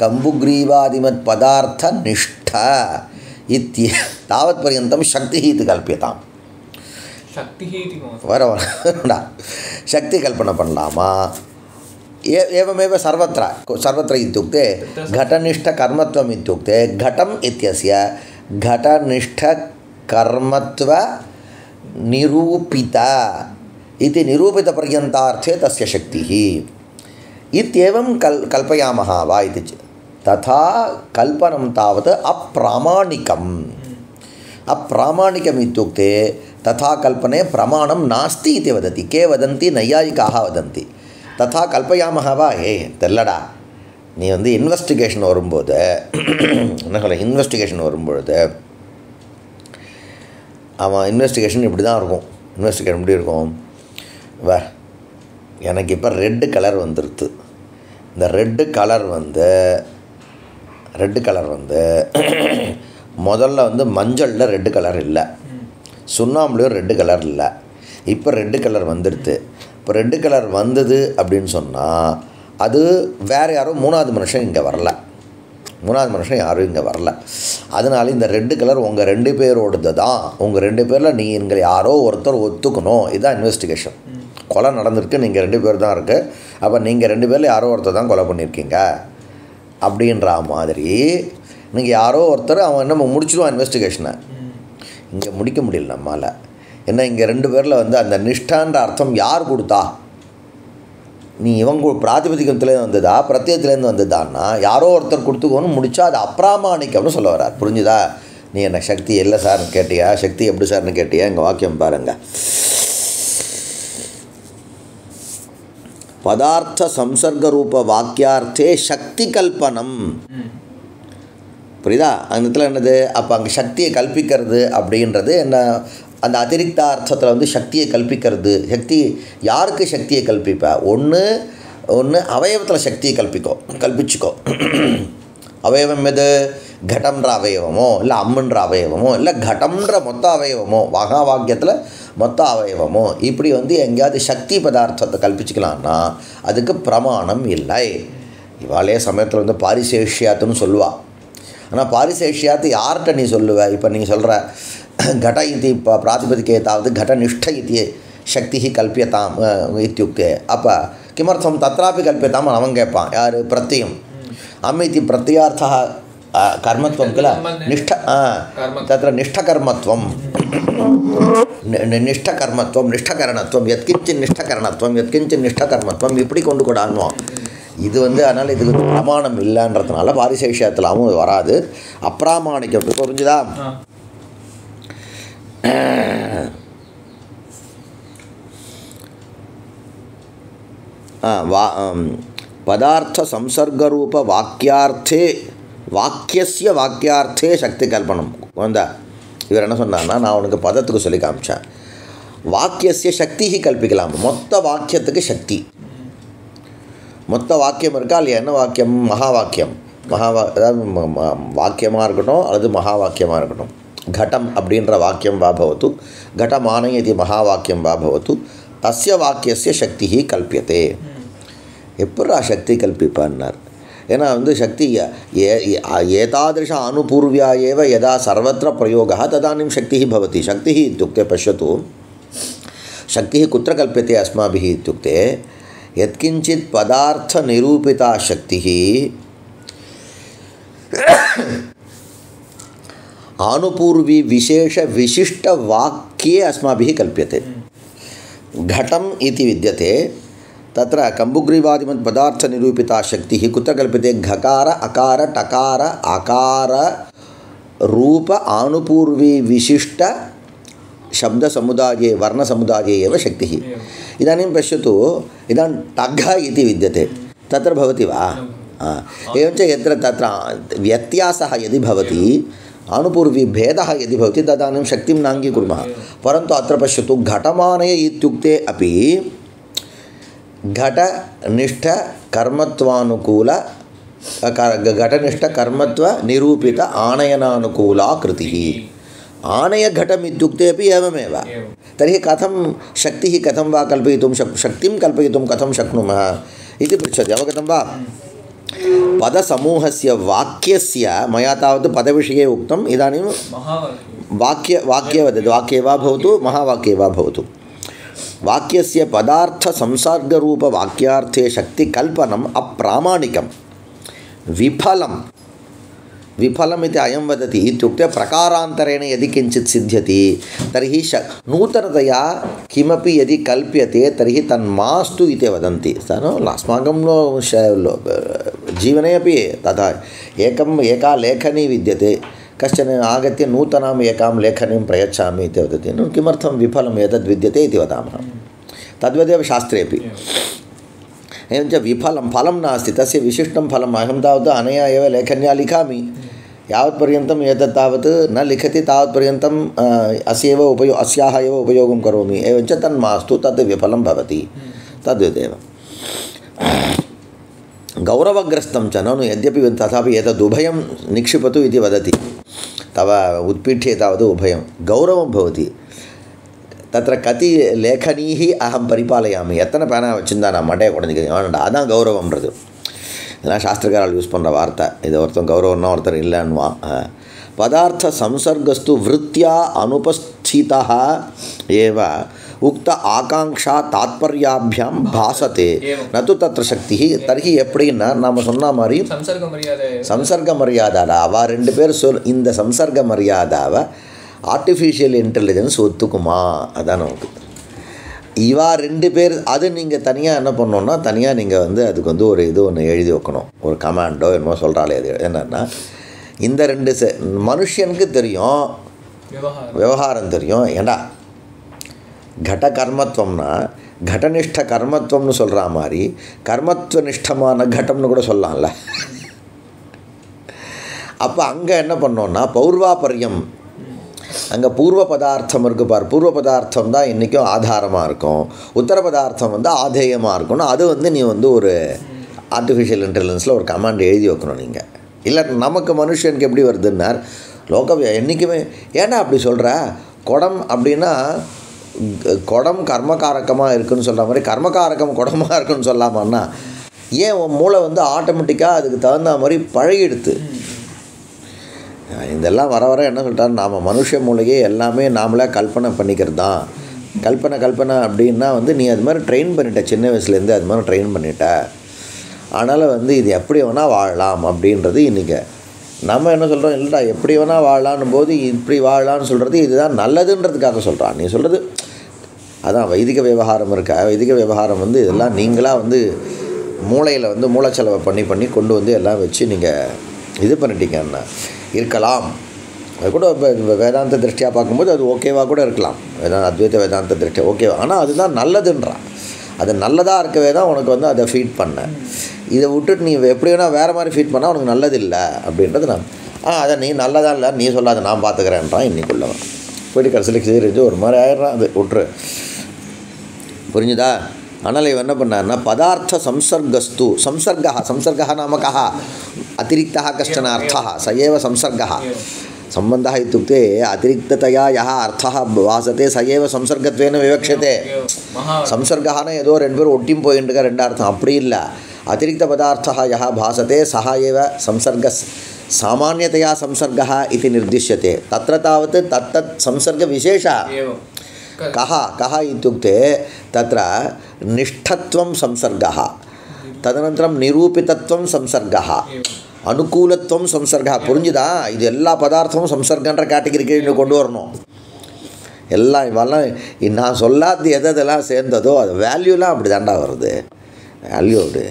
कम्बुग्रीवादिमत् पदार्थनिष्ठ इति तावत्पर्यन्तं शक्तिः इति कल्प्यताम् शक्तिकल्पना पण्णामा एवमेव सर्वत्र इत्युक्ते घटनिष्ठकर्मत्वम् इत्युक्ते घटम् इत्यस्य घटनिष्ठकर्मत्वनिरूपित इति निरूपितपर्यन्तार्थे तस्य शक्तिः इत्येवं कल्पयामः वा इति तथा कल्पनं तावत् अप्रामाणिकम् इत्युक्ते तथा कल्पने प्रमाणं नास्ति इति वदति के वदन्ति नैयायिकाः वदन्ति तथा कल्पयामः वा தெல்லடா நீ வந்து இன்வெஸ்டிகேஷன் வரும்போது என்ன சொல்ல இன்வெஸ்டிகேஷன் வரும்பொழுது அவன் இன்வெஸ்டிகேஷன் இப்படி தான் இருக்கும் இன்வெஸ்டிகேஷன் எப்படி இருக்கும் எனக்கு இப்போ ரெட்டு கலர் வந்துடுது இந்த ரெட்டு கலர் வந்து முதல்ல வந்து மஞ்சளில் ரெட்டு கலர் இல்லை சுண்ணாம்புலையும் ரெட்டு கலர் இல்லை இப்போ ரெட்டு கலர் வந்துடுது இப்போ ரெட்டு கலர் வந்தது அப்படின்னு சொன்னால் அது வேறு யாரும் மூணாவது மனுஷன் யாரும் இங்கே வரல அதனால இந்த ரெட்டு கலர் உங்கள் ரெண்டு பேரோடது தான் உங்கள் ரெண்டு பேரில் நீங்கள் யாரோ ஒருத்தர் ஒத்துக்கணும் இதுதான் இன்வெஸ்டிகேஷன் கொலை நடந்திருக்கு நீங்கள் ரெண்டு பேர் தான் இருக்குது அப்போ நீங்கள் ரெண்டு பேரில் யாரோ ஒருத்தர் தான் கொலை பண்ணியிருக்கீங்க அப்படின்ற மாதிரி நீங்கள் யாரோ ஒருத்தர் அவன் என்ன முடிச்சிடுவான் இன்வெஸ்டிகேஷனை இங்கே முடிக்க முடியல நம்மால் ஏன்னா இங்கே ரெண்டு பேரில் வந்து அந்த நிஷ்டான்ற அர்த்தம் யார் கொடுத்தா நீ இவங்க பிராதிபதிகத்துலேருந்து வந்ததா பிரத்யத்துலேருந்து வந்ததான்னா யாரோ ஒருத்தர் கொடுத்துக்கோன்னு முடித்தா அது அப்ராமாணிக்கம்னு சொல்ல வர்றார் புரிஞ்சுதா நீ என்ன சக்தி இல்லை சார்னு கேட்டியா, சக்தி எப்படி சார்னு கேட்டியா? எங்கள் வாக்கியம் பாருங்க. பதார்த்த சம்சர்க ரூப வாக்கியார்த்தே சக்தி கல்பனம். புரியுதா? அந்த இடத்துல என்னது? அப்போ அங்கே சக்தியை கல்பிக்கிறது அப்படின்றது என்ன? அந்த அதிரிக்த அர்த்தத்தில் வந்து சக்தியை கல்பிக்கிறது. சக்தி யாருக்கு சக்தியை கல்பிப்ப? ஒன்று அவயவத்தில் சக்தியை கல்பிச்சுக்கோ. அவயவம் எது? கடம்ன்ற அவயவமோ, இல்லை அம்முன்ற அவயவமோ, இல்லை கடம்ன்ற மொத்த அவயவமோ, மகா வாக்கியத்தில் மொத்த அவயவமோ, இப்படி வந்து எங்கேயாவது சக்தி பதார்த்தத்தை கல்பிச்சுக்கலான்னா அதுக்கு பிரமாணம் இல்லை. இவாளே சமயத்தில் வந்து பாரிசேஷ்யாத்துன்னு சொல்லுவாள். ஆனால் பாரிசேஷ்யாத்து யார்கிட்ட நீ சொல்லுவ? இப்போ நீங்கள் சொல்கிற घट इति प्रातिपदिके तावत् घटनिष्ठ इति शक्तिः कल्प्यताम् इत्युक्ते अप किमर्थं तत्रापि कल्प्यताम् अवं केप्पान् यार् प्रत्ययम् अम् इति प्रत्ययार्थः कर्मत्वं किल निष्ठ तत्र निष्ठकर्मत्वं निष्ठकरणत्वं यत्किञ्चित् निष्ठकरणत्वं यत्किञ्चित् निष्ठकर्मत्वं இப்படி கொண்டு கூட ஆன்வோம். இது வந்து அதனால் இதுக்கு வந்து பிரமாணம் இல்லைன்றதுனால பாரிசேஷ்யத்திலாவும் வராது. அப்பிராமாணிக்கம் இப்போ புரிஞ்சுதா? पदार्थ संसर्ग रूप वाक्यार्थे वाक्यस्य वाक्यार्थे शक्ति कल्पनम वंदा इवर என்ன சொன்னான்னா நான் உனக்கு பதத்துக்கு சொல்லி காமிச்சேன். வாக்கியस्य शक्ति ही கல்பிக்கலாம். மொத்த வாக்கியத்துக்கு சக்தி. மொத்த வாக்கியம் இருக்கா இல்லையா? என்ன வாக்கியம்? மகா வாக்கியம். வாக்கியமாக இருக்கட்டும் அல்லது மகா வாக்கியமாக இருக்கட்டும். घटम அப்படின்ற வாக்கியம் வா பவத்து, घटमानयति மகாவாக்கியம் வா பவத்து, தஸ்ய வாக்கியஸ்ய சக்தி கல்பியதே. எப்படா சக்தி கல்பிப்பான்னார்? ஏன்னா வந்து சக்தி ஏதாदृश அனுபூர்வியா ஏவ யதா சர்வத்திர பிரயோகः ததாनीं शक्तिः भवति. शक्तिः इत्युक्ते पश्यतु, शक्तिः कुत्र कल्प्यते अस्माभिः इत्युक्ते यत्किञ्चित् पदार्थनिरूपिता शक्तिः आनुपूर्वी विशेष विशिष्ट वाक्ये अस्माभिः कल्प्यते. घटम इति विद्यते, तत्र कम्बुग्रीवादिमत् पदार्थ निरूपिता शक्तिः कुत्र कल्प्यते? घकार अकार टकार आकार रूप आनुपूर्वी विशिष्ट शब्द समुदाये वर्ण समुदाये एव शक्तिः. इदानीं पश्यतु, इदानीं टघ इति विद्यते, तत्र भवति वा? एवञ्च यत्र तत्र व्यत्यासः यदि भवति, अनुपूर्वी भेदः यदि भवति, तदानीं शक्तिं नाङ्गीकुर्मः. परन्तु अत्र पश्यतु, घटमानय इत्युक्ते अपि घटनिष्ठ कर्मत्वानुकूल घटनिष्ठ कर्मत्व निरूपित आनयनानुकूला कृतिः. आनय घटम् इत्युक्ते अपि एवमेव. तर्हि कथं शक्तिः कथं वा कल्पयितुं शक्तिं कल्पयितुं कथं शक्नुमः इति पृच्छति. अवगतं वा? पदसमूहस्य वाक्यस्य मया तावत् पदविषये उक्तम्. इदानीं वाक्ये वदति, वाक्ये वा भवतु महावाक्ये वा भवतु. वाक्यस्य पदार्थ संसर्गरूप वाक्यार्थे शक्तिकल्पनम् अप्रामाणिकं विफलं. विफलम् इति अयं वदति इत्युक्ते प्रकारान्तरेण यदि किञ्चित् सिद्ध्यति तर्हि नूतनतया किमपि यदि कल्प्यते तर्हि तन्मास्तु इति वदन्ति. अस्माकं जीवने अपि तथा एका लेखनी विद्यते, कश्चन आगत्य नूतनाम् एकां लेखनीं प्रयच्छामि इति वदति. किमर्थं विफलम् एतद् विद्यते इति वदामः. तद्वदेव शास्त्रेपि. एवञ्च विफलं फलं नास्ति, तस्य विशिष्टं फलम्. अहं तावत् अनया एव लेखन्या लिखामि, यावत्पर्यन्तम् एतत् तावत् न लिखति तावत्पर्यन्तम् अस्याः एव उपयोगं करोमि. एवञ्च तन्मास्तु, तत् विफलं भवति. तद्वदेव गौरवग्रस्तं च ननु यद्यपि तथापि एतदुभयं निक्षिपतु इति वदति. तव उत्पीठ्ये तावत् उभयं गौरवं भवति. तत्र कति लेखनीः अहं परिपालयामि, எத்தனை பேனா வச்சுருந்தா நான் மண்டையை குடஞ்சிக்கிறேன், அதான் கௌரவம்ன்றது. இதெல்லாம் சாஸ்திரக்காரால் யூஸ் பண்ணுற வார்த்தை. இது ஒருத்தன் கௌரவம்னா ஒருத்தர் இல்லைன்னுவான். பதார்த்த சம்சர்கஸ்து விருத்தியா அனுபஸ்திதः एव उक्त आकांक्षा तात्पर्याभ्याम भासते न तो तत्र शक्ति. तर्हि எப்படின்னா நாம சொன்ன மாதிரி சம்சர்க மரியாதால அவ ரெண்டு பேர் இந்த சம்சர்க மரியாதாவை ஆர்டிஃபிஷியல் இன்டெலிஜென்ஸ் ஒத்துக்குமா? அதான் நமக்கு இவா ரெண்டு பேர். அது நீங்கள் தனியாக என்ன பண்ணணுன்னா, தனியாக நீங்கள் வந்து அதுக்கு வந்து ஒரு இது ஒன்று எழுதி வைக்கணும், ஒரு கமாண்டோ என்னமோ சொல்கிறாளே. அது என்னென்னா, இந்த ரெண்டு மனுஷனுக்கு தெரியும், விவகாரம் தெரியும். ஏண்டா கட கர்மத்துவம்னா கடனிஷ்ட கர்மத்துவம்னு சொல்கிற மாதிரி கர்மத்துவ நிஷ்டமான கடம்னு கூட சொல்லலாம்ல. அப்போ அங்கே என்ன பண்ணோன்னா பௌர்வாபரியம், அங்கே பூர்வ பதார்த்தம் இருக்குது பார். பூர்வ பதார்த்தம் தான் இன்றைக்கும் ஆதாரமாக இருக்கும், உத்தர பதார்த்தம் வந்து ஆதேயமாக இருக்கும்னா அது வந்து நீ வந்து ஒரு ஆர்டிஃபிஷியல் இன்டெலிஜென்ஸில் ஒரு கமாண்ட் எழுதி வைக்கணும் நீங்கள். இல்லை நமக்கு மனுஷனுக்கு எப்படி வருதுன்னார் லோகம் என்றைக்குமே. ஏன்னா அப்படி சொல்கிற குடம் அப்படின்னா குடம் கர்மகாரகமாக இருக்குதுன்னு சொல்கிற மாதிரி கர்மகாரகம் குடமாக இருக்குன்னு சொல்லாமன்னா ஏன் உன் மூளை வந்து ஆட்டோமேட்டிக்காக அதுக்கு தகுந்த மாதிரி பழகிடுது. இதெல்லாம் வர வர என்ன சொல்லிட்டாரு, நாம் மனுஷ மூளையே எல்லாமே நாமளே கல்பனை பண்ணிக்கிறது தான். கல்பனை அப்படின்னா வந்து நீ அது மாதிரி ட்ரெயின் பண்ணிட்ட, சின்ன வயசுலேருந்து அது மாதிரி ட்ரெயின் பண்ணிட்ட. அதனால் வந்து இது எப்படி வேணால் வாழலாம் அப்படின்றது இன்றைக்கி நம்ம என்ன சொல்கிறோம், இல்லைடா எப்படி வேணால் வாழலான்னும் போது இப்படி வாழலான்னு சொல்கிறது இதுதான் நல்லதுன்றதுக்காக சொல்கிறான். நீ சொல்கிறது அதான் வைதிக விவகாரம் இருக்கா. வைதிக விவகாரம் வந்து இதெல்லாம் நீங்களாக வந்து மூளையில் வந்து மூளைச்செலவை பண்ணி கொண்டு வந்து எல்லாம் வச்சு நீங்கள் இது பண்ணிட்டீங்கன்னா இருக்கலாம். அது கூட இப்போ வேதாந்த திருஷ்டியாக பார்க்கும்போது அது ஓகேவாக கூட இருக்கலாம், அத்வைத வேதாந்த திருஷ்டியா ஓகேவா. ஆனால் அதுதான் நல்லதுன்றான். அது நல்லதாக இருக்கவே தான் உனக்கு வந்து அதை ஃபீட் பண்ண. இதை விட்டுட்டு நீ எப்படி வேணால் வேறு மாதிரி ஃபீட் பண்ணால் உனக்கு நல்லது இல்லை அப்படின்றது நான் அதை நீ நல்லதாக இல்லை நீ சொல்லாத நான் பார்த்துக்கிறேன்றான் இன்றைக்குள்ளவன். போய்ட்டு கடைசியில் சீரிச்சு ஒரு மாதிரி ஆயிடுறான், அது விட்டுரு. புரிஞ்சுதா? ஆனால் இவன் என்ன பண்ணார்னா பதார்த்த சம்சர்கஸ்து சம்சர்கா நாம கா அதிரிக்தா கஷ்டன அர்த்தः स एव संसर्गः सम्बन्धः इत्युक्ते अतिरिक्ततया यः अर्थः वासते स एव संसर्गत्वेन विवक्ष्यते. संसर्गः ஏதோ ரெண்டு பேரும் ஒட்டியும் போயிட்டு ரெண்டு அர்த்தம் அப்படி இல்லை. अतिरिक्त पदार्थः यः भासते सः एव संसर्गः सामान्यतया संसर्गः इति निर्दिश्यते. तत्र तावत् तत्तत् संसर्गविशेषः कः इत्युक्ते तत्र निष्ठत्वं संसर्गः, तदनन्तरं निरूपितत्वं संसर्गः, अनुकूलत्वं संसर्गः. புரிஞ்சுதா? இது எல்லா பதார்த்தமும் சம்சர்கன்ற கேட்டகரிக்கு இன்னும் கொண்டு வரணும். எல்லாம் இவெல்லாம் நான் சொல்லாது எதெல்லாம் சேர்ந்ததோ அது வேல்யூலாம் அப்படி தாண்டா வருது. வேல்யூ அப்படி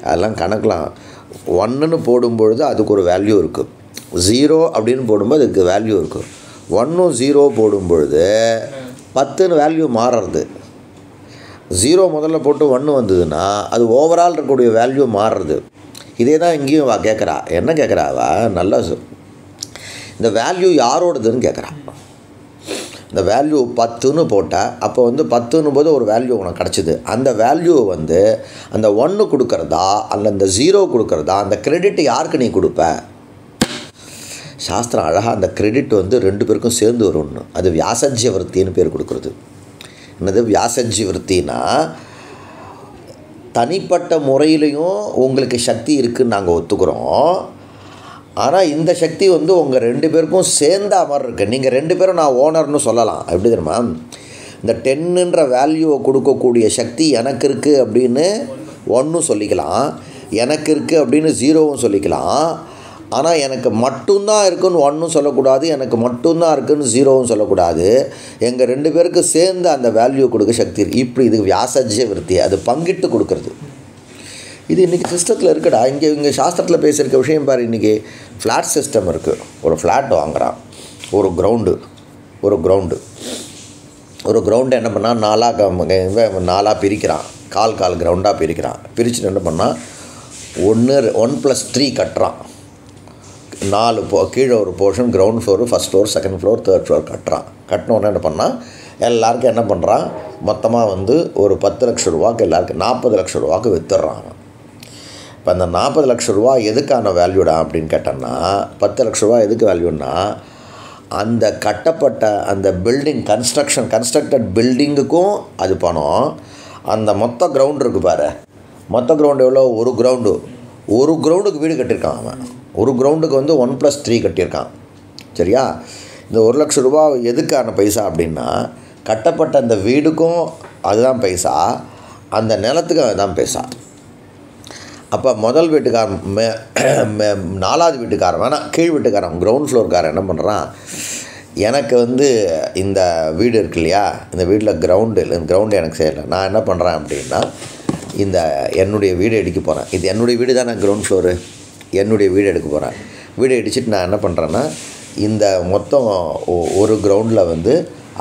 அதெல்லாம் கணக்கெலாம் 1ன்னு போடும்பொழுது அதுக்கு ஒரு வேல்யூ இருக்குது, 0 அப்படின்னு போடும்போது அதுக்கு வேல்யூ இருக்குது. 1 0 போடும்பொழுது 10ன்னு வேல்யூ மாறுறது. 0 முதல்ல போட்டு 1 வந்ததுன்னா அது ஓவரால் இருக்கக்கூடிய வேல்யூ மாறுறது. இதே தான் இங்கேயும் கேட்குறா. என்ன கேட்குறாவா, நல்லா இந்த வேல்யூ யாரோடதுன்னு கேட்குறா. இந்த வேல்யூ 10ன்னு போட்டால் அப்போ வந்து 10ன்னும் போது ஒரு வேல்யூ உனக்கு கிடச்சிது. அந்த வேல்யூ வந்து அந்த 1 கொடுக்குறதா அல்ல அந்த 0 கொடுக்குறதா, அந்த கிரெடிட் யாருக்கு நீ கொடுப்ப? சாஸ்திரம் அழகாக அந்த கிரெடிட் வந்து ரெண்டு பேருக்கும் சேர்ந்து வரும்னு. அது வியாசஜ்ய விருத்தின்னு பேர் கொடுக்குறது. என்னது வியாசஜ்ய விருத்தினா தனிப்பட்ட முறையிலையும் உங்களுக்கு சக்தி இருக்குதுன்னு நாங்கள் ஒத்துக்கிறோம். ஆனால் இந்த சக்தி வந்து உங்கள் ரெண்டு பேருக்கும் சேர்ந்த மாதிரி இருக்குது. நீங்கள் ரெண்டு பேரும் நான் ஓனர்னு சொல்லலாம். எப்படி தெரியுமா, இந்த 10ன்ற வேல்யூவை கொடுக்கக்கூடிய சக்தி எனக்கு இருக்குது அப்படின்னு 1 சொல்லிக்கலாம், எனக்கு இருக்குது அப்படின்னு 0வும் சொல்லிக்கலாம். ஆனால் எனக்கு மட்டும்தான் இருக்குன்னு 1ம் சொல்லக்கூடாது, எனக்கு மட்டும்தான் இருக்குன்னு 0வும் சொல்லக்கூடாது. எங்கள் ரெண்டு பேருக்கு சேர்ந்து அந்த வேல்யூ கொடுக்க சக்தி இருக்குது. இப்படி இது வியாசஜ்ய விருத்தி, அது பங்கிட்டு கொடுக்கறது. இது இன்றைக்கி சிஸ்டத்தில் இருக்குடா. இங்கே சாஸ்திரத்தில் பேசியிருக்க விஷயம் பாரு. இன்றைக்கி ஃப்ளாட் சிஸ்டம் இருக்குது. ஒரு ஃப்ளாட் வாங்குகிறான், ஒரு கிரவுண்டு என்ன பண்ணால் நாலாக பிரிக்கிறான், கால் கிரவுண்டாக பிரிக்கிறான். பிரிச்சுட்டு என்ன பண்ணால் 1+3 கட்டுறான். 4 கீழே ஒரு portion, ground floor, first floor, second floor, third floor கட்டுறான். கட்டினோடனே என்ன பண்ணால் எல்லாருக்கும் என்ன பண்ணுறான், மொத்தமாக வந்து ஒரு 10 லட்ச ரூபாய்க்கு எல்லாருக்கும் 40 லட்ச ரூபாய்க்கு விற்றுறான். இப்போ அந்த 40 லட்ச ரூபா எதுக்கான வேல்யூடா அப்படின்னு கேட்டோன்னா, 10 லட்ச ரூபா எதுக்கு வேல்யூன்னா அந்த கட்டப்பட்ட அந்த பில்டிங் கன்ஸ்ட்ரக்டட் பில்டிங்குக்கும் அது பணம். அந்த மொத்த கிரவுண்டு இருக்குது பாரு, மொத்த கிரவுண்டு எவ்வளோ, ஒரு கிரவுண்டுக்கு வீடு கட்டியிருக்கான் அவன். ஒரு கிரவுண்டுக்கு வந்து 1+3 கட்டியிருக்கான். சரியா? இந்த 1 லட்ச ரூபா எதுக்கான பைசா அப்படின்னா கட்டப்பட்ட அந்த வீடுக்கும் அதுதான் பைசா, அந்த நிலத்துக்கும் அதுதான் பைசா. அப்போ முதல் வீட்டுக்காரன் 4வது வீட்டுக்காரன் வேணாம், கீழ் வீட்டுக்காரன் கிரவுண்ட் ஃப்ளோர்காரன் என்ன பண்ணுறான், எனக்கு வந்து இந்த வீடு இருக்கு இல்லையா, இந்த வீட்டில் கிரவுண்டு எனக்கு செய்யலை. நான் என்ன பண்ணுறேன் அப்படின்னா என்னுடைய வீடு எடுக்க போகிறேன். இது என்னுடைய வீடு தானே, கிரவுண்ட் ஃப்ளோரு என்னுடைய வீடு எடுக்க போகிறேன். வீடு இடிச்சிட்டு நான் என்ன பண்ணுறேன்னா இந்த மொத்தம் ஒரு கிரவுண்டில் வந்து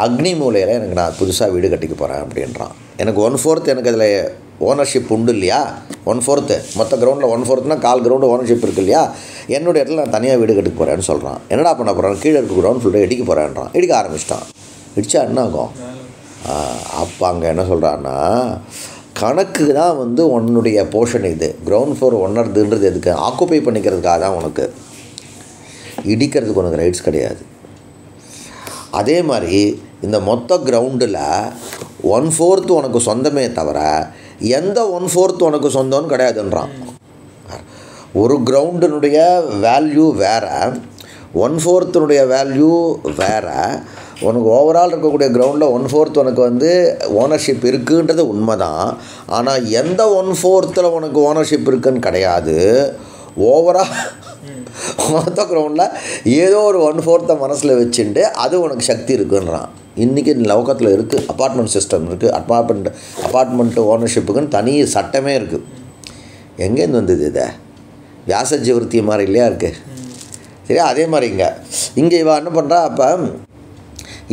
அக்னி மூலையில் எனக்கு நான் புதுசாக வீடு கட்டிக்க போகிறேன் அப்படின்றான். எனக்கு 1/4 எனக்கு அதில் ஓனர்ஷிப் உண்டு இல்லையா, 1/4 மொத்த கிரவுண்டில் 1/4னா 1/4 கிரவுண்டு ஓனர்ஷிப் இருக்குது இல்லையா, என்னுடைய இடத்துல நான் தனியாக வீடு கட்டிக்க போகிறேன்னு சொல்கிறான். என்னடா பண்ண போகிறான், கீழே இருக்க கிரவுண்ட் ஃபுல்லாக இடிக்க போகிறேன்றான். இடிக்க ஆரம்பிச்சிட்டான். இடித்தா என்ன ஆகும்? அப்போ அங்கே என்ன சொல்கிறான்னா, கணக்கு தான் வந்து உன்னுடைய போர்ஷன். இது கிரவுண்ட் ஃப்ளோர் ஒன்னர்துன்றது எதுக்கு, ஆக்குப்பை பண்ணிக்கிறதுக்காக தான். உனக்கு இடிக்கிறதுக்கு உனக்கு ரைட்ஸ் கிடையாது. அதே மாதிரி இந்த மொத்த கிரவுண்டில் 1/4 உனக்கு சொந்தமே தவிர எந்த 1/4 உனக்கு சொந்தம்னு கிடையாதுன்றான். ஒரு கிரவுண்டினுடைய வேல்யூ வேறு, 1/4 வேல்யூ வேறு. உனக்கு ஓவரால் இருக்கக்கூடிய கிரவுண்டில் 1/4 உனக்கு வந்து ஓனர்ஷிப் இருக்குன்றது உண்மை தான். ஆனால் எந்த 1/4 உனக்கு ஓனர்ஷிப் இருக்குன்னு கிடையாது. ஓவரால் மொத்த கிரவுண்டில் ஏதோ ஒரு 1/4 மனசில் வச்சுட்டு அது உனக்கு சக்தி இருக்குன்றான். இன்றைக்கி லோகத்தில் இருக்குது, அப்பார்ட்மெண்ட் சிஸ்டம் இருக்குது. அப்பார்ட்மெண்ட்டு ஓனர்ஷிப்புக்குன்னு தனி சட்டமே இருக்குது. எங்கேருந்து வந்தது இதை? வியாசஜிவர்த்தி மாதிரி இல்லையா இருக்குது. சரியா? அதே மாதிரி இங்கே இவன் என்ன பண்ணுறா, அப்போ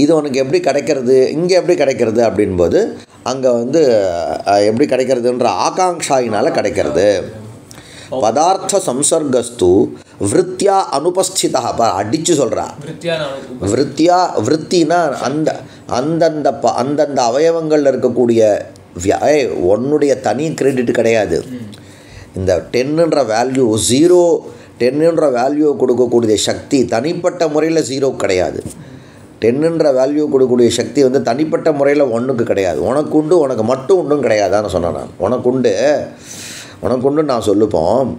இது உனக்கு எப்படி கிடைக்கிறது, இங்கே எப்படி கிடைக்கிறது அப்படின்போது அங்கே வந்து எப்படி கிடைக்கிறதுன்ற ஆகாங்ஷாயினால் கிடைக்கிறது. பதார்த்த சம்சர்கஸ்து விருத்தியா அனுபஸ்திதா. அடித்து சொல்கிறா விருத்தியா. விருத்தினா அந்தந்த அவயவங்களில் இருக்கக்கூடிய உன்னுடைய தனி கிரெடிட் கிடையாது. இந்த 10ன்ற வேல்யூ 0, 10ன்ற வேல்யூ கொடுக்கக்கூடிய சக்தி தனிப்பட்ட முறையில் 0 கிடையாது. 10ன்ற வேல்யூ கொடுக்கக்கூடிய சக்தி வந்து தனிப்பட்ட முறையில் 1க்கு கிடையாது. உனக்கு உண்டு, உனக்கு மட்டும் உண்டும் கிடையாதான்னு சொன்னேன் நான். உனக்குண்டு நான் சொல்லுப்போம்.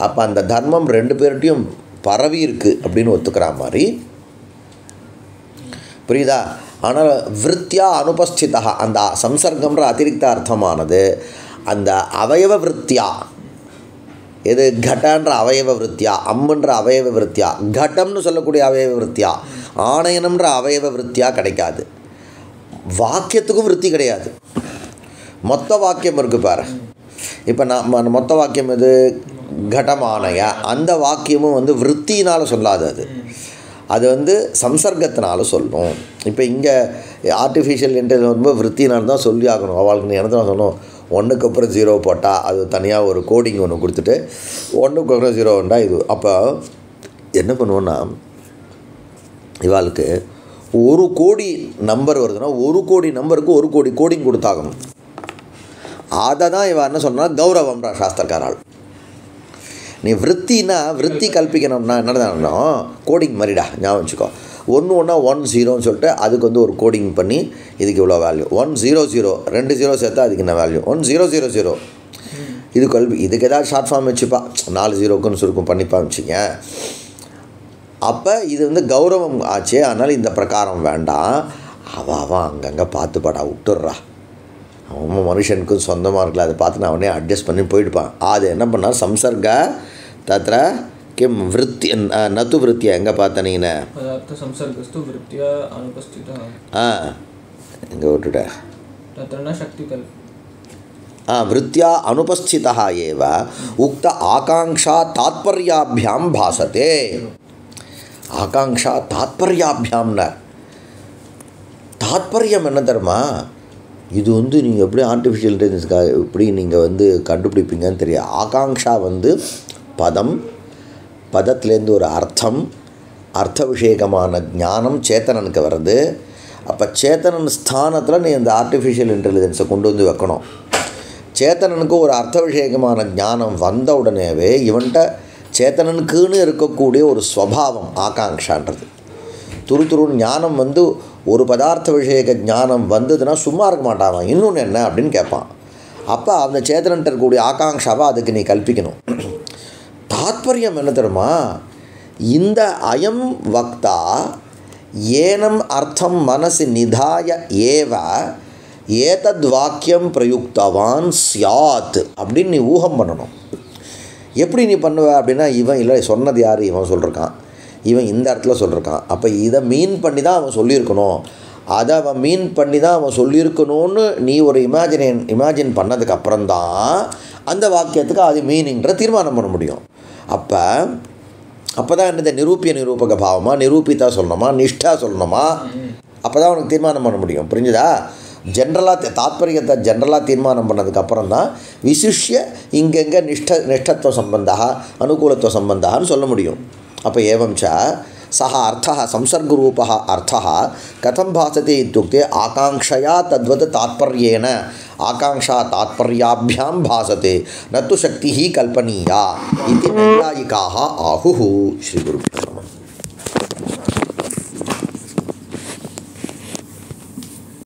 அப்போ அந்த தர்மம் 2 பேர்கிட்டையும் பரவி இருக்குது அப்படின்னு ஒத்துக்கிற மாதிரி புரியுதா? ஆனால் விருத்தியா அனுபஸ்திதா, அந்த சம்சர்க்கம்ன்ற அதிரிக்த அர்த்தமானது அந்த அவயவ விருத்தியா. எது? கடன்ற அவயவ விருத்தியா, அம்முன்ற அவயவ விருத்தியா, கடம்னு சொல்லக்கூடிய அவயவ விருத்தியா, ஆணையனம்ன்ற அவயவ விருத்தியா கிடைக்காது. வாக்கியத்துக்கும் விருத்தி கிடையாது. மொத்த வாக்கியம் இருக்குது பாரு. இப்போ நான் மொத்த வாக்கியம் எது? கடமானய. அந்த வாக்கியமும் வந்து விருத்தினால் சொல்லாது. அது வந்து சம்சர்க்கத்தினால சொல்லும். இப்போ இங்கே ஆர்டிஃபிஷியல் இன்டெலிஜென்ஸ் வரும்போது விருத்தினால் தான் சொல்லி ஆகணும். அவளுக்கு நீ என்ன சொன்னோம், 1க்கு அப்புறம் 0 போட்டால் அது தனியாக ஒரு கோடிங் ஒன்று கொடுத்துட்டு 1க்கு அப்புறம் 0 உண்டா இது. அப்போ என்ன பண்ணுவோன்னா, இவாளுக்கு 1 கோடி நம்பர் வருதுன்னா 1 கோடி நம்பருக்கு 1 கோடி கோடிங் கொடுத்தாகணும். அதை தான் இவன் என்ன சொன்னால் கௌரவம்ன்றா சாஸ்திரக்காரால். நீ விருத்தினா விருத்தி கல்பிக்கணும்னா என்னதானோ கோடிங் மாதிரிடா, ஞாபகம் வச்சுக்கோ. 1 1 சொல்லிட்டு அதுக்கு வந்து ஒரு கோடிங் பண்ணி இதுக்கு இவ்வளோ வேல்யூ. 100 2 0 சேர்த்தா அதுக்கு என்ன வேல்யூ, 1000 இது கல்வி. இதுக்கு ஏதாவது ஷார்ட் ஃபார்ம் வச்சுப்பா, 4 0க்குன்னு சுருக்கம் பண்ணிப்பா வச்சுங்க. அப்போ இது வந்து கௌரவம் ஆச்சு. அதனால் இந்த பிரகாரம் வேண்டாம். அவன் அங்கங்கே பார்த்துப்பாடா, விட்டுடுறா. அவன் மனுஷனுக்கும் சொந்தமாக இருக்கல, அதை பார்த்து நான் அவனே அட்ஜஸ்ட் பண்ணி போயிடுப்பான். அது என்ன பண்ணால் சம்சர்க தத்திர கிம் விருத்தி நத்து விருத்தியா. எங்கே பார்த்தனீங்கன்னு எங்கே விட்டுட்டேன். விருத்தியா அனுபஸ்திதா ஏவ உக்த ஆகாங்ஷா தாத்பர்யாபியாம் பாசத்தே. ஆகாங்ஷா தாத்பர்யாபியாம்னா தாத்பரியம் என்ன தருமா? இது வந்து நீங்கள் எப்படி ஆர்டிஃபிஷியல் இன்டெலிஜென்ஸ்க்காக எப்படி நீங்கள் வந்து கண்டுபிடிப்பீங்கன்னு தெரியாது. ஆகாங்ஷா வந்து பதத்துலேருந்து ஒரு அர்த்த விஷயகமான ஞானம் சேத்தனனுக்கு வருது. அப்போ சேத்தனன் ஸ்தானத்தில் நீ இந்த ஆர்டிஃபிஷியல் இன்டெலிஜென்ஸை கொண்டு வந்து வைக்கணும். சேத்தனனுக்கு ஒரு அர்த்த விஷயகமான ஞானம் வந்த உடனேவே இவன்கிட்ட சேத்தனனுக்குன்னு இருக்கக்கூடிய ஒரு ஸ்வபாவம் ஆகாங்ஷான்றது. துருத்துருன்னு ஞானம் வந்து ஒரு பதார்த்த விஷயக ஞானம் வந்ததுன்னா சும்மா இருக்க மாட்டான். இன்னொன்று என்ன அப்படின்னு கேட்பான். அப்போ அந்த சேத்தனன்ட்ட இருக்கக்கூடிய ஆகாங்ஷாவை அதுக்கு நீ கல்பிக்கணும். தாத்பரியம் என்ன தெரியுமா? இந்த அயம் வக்தா ஏனம் அர்த்தம் மனசி நிதாய ஏவ ஏதத் வாக்கியம் பிரயுக்தவான் சியாத் அப்படின்னு நீ ஊகம் பண்ணணும். எப்படி நீ பண்ணுவ அப்படின்னா, இவன் இல்லை சொன்னது யார், இவன் சொல்லியிருக்கான், இவன் இந்த இடத்துல சொல்லியிருக்கான். அப்போ இதை மீன் பண்ணி தான் அவன் சொல்லியிருக்கணும், அதை அவன் மீன் பண்ணி தான் அவன் சொல்லியிருக்கணும்னு நீ ஒரு இமேஜின் பண்ணதுக்கு அப்புறம்தான் அந்த வாக்கியத்துக்கு அது மீனிங்கிற தீர்மானம் பண்ண முடியும். அப்போ அப்போ தான் இந்த நிரூபிய நிரூபக பாவமா நிரூபித்தா சொல்லணுமா நிஷ்டா சொல்லணுமா அப்போ தான் உனக்கு தீர்மானம் பண்ண முடியும். புரிஞ்சுதா? ஜென்ரலாக தாத்பரியத்தை ஜென்ரலாக தீர்மானம் பண்ணதுக்கப்புறம் தான் விசிஷ்ய இங்கெங்கே நிஷ்டத்துவ சம்பந்தா அனுகூலத்துவ சம்பந்தான்னு சொல்ல முடியும். அப்போ ஏவம் ச सः अर्थः संसर्गरूपः अर्थः कथं भासते इत्युक्ते आकाङ्क्षया तद्वत् तात्पर्येण आकाङ्क्षा तात्पर्याभ्यां भासते न तु शक्तिः कल्पनीया इति नैयायिकाः आहुः. श्रीगुरुभ्यो